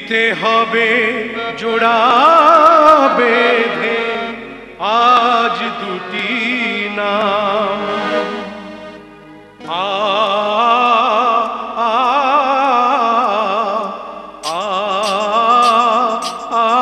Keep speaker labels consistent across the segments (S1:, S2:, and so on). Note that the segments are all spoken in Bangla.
S1: দিতে হবে জোড়া বেঁধে আজ দুটি নাম আ আ আ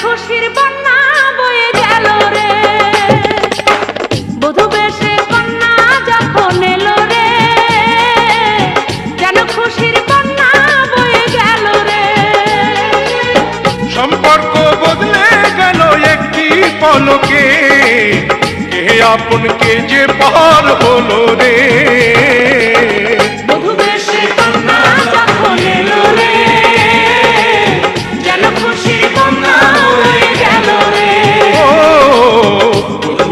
S2: খুশির বন্যা বয়ে গেল রে বধূ বেশে কন্যা যখন এলো রে যেন খুশির বন্যা বয়ে গেল রে
S1: সম্পর্ক বদলে গেল একটি পলকে কে আপন কে যে পার হলো রে
S2: বধূ বেশে কন্যা যখন এলো রে যেন খুশির বন্যা বয়ে গেল রে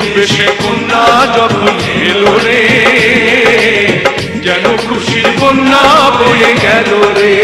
S1: বেশে কন্যা যখন এলো রে যেন খুশির বন্যা বয়ে গেল রে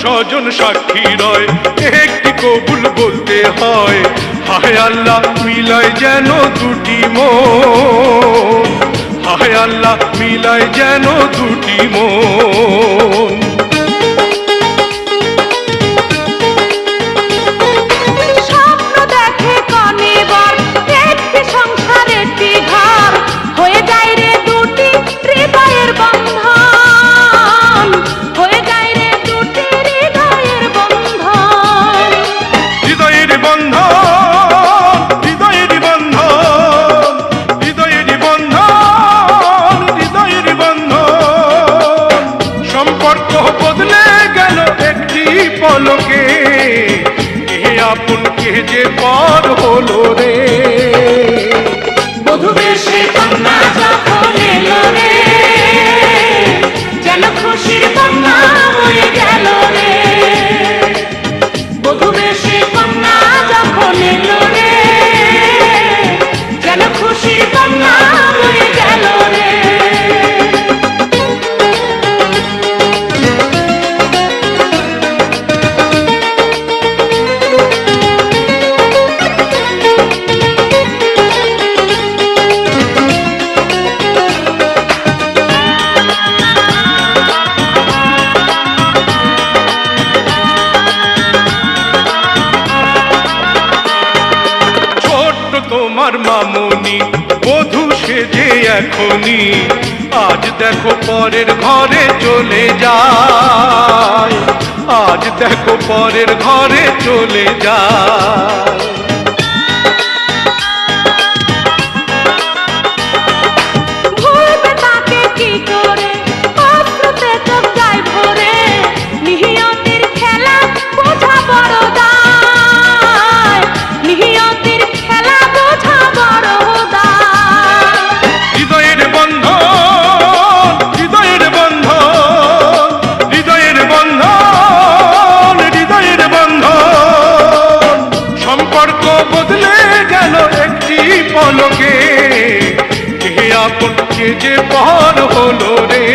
S1: স্বজন সাক্ষী রয় একটি কবুল বলতে হয় হায় আল্লাহ মিলায় যেন দুটি মন হায় আল্লাহ মিলায় যেন দুটি মন
S2: স্বপ্ন দেখে কনে বর একটি সংসার একটি ঘর হয়ে যায় রে দুটি হৃদয়ের বন্ধন হয়ে যায় রে দুটি হৃদয়ের বন্ধন
S1: হৃদয়ের বন্ধন হৃদয়ের বন্ধন হৃদয়ের বন্ধন হৃদয়ের বন্ধন সম্পর্ক বদলে গেল একটি পলকে কে আপন কে যে পর হলো রে
S2: বধূ বেশে কন্যা যখন এলো রে যেন খুশির বন্যা বয়ে গেল রে বধূ বেশে কন্যা যখন এলো রে যেন খুশির বন্যা বয়ে গেল রে
S1: তোমার মামনি বধূ সেজে এখনই আজ দেখো পরের ঘরে চলে যায় আজ দেখো পরের ঘরে চলে যায়
S2: ভুলবে তাকে কি করে অশ্রুতে চোখ যায় ভরে নিহিয়তির খেলা বোঝা বড় দায় নিহিয়তির খেলা বোঝা বড় দায়
S1: হৃদয়ের বন্ধন হৃদয়ের বন্ধন হৃদয়ের বন্ধন হৃদয়ের বন্ধন সম্পর্ক বদলে গেল একটি পলকে কে আপন কে যে পর হলো রে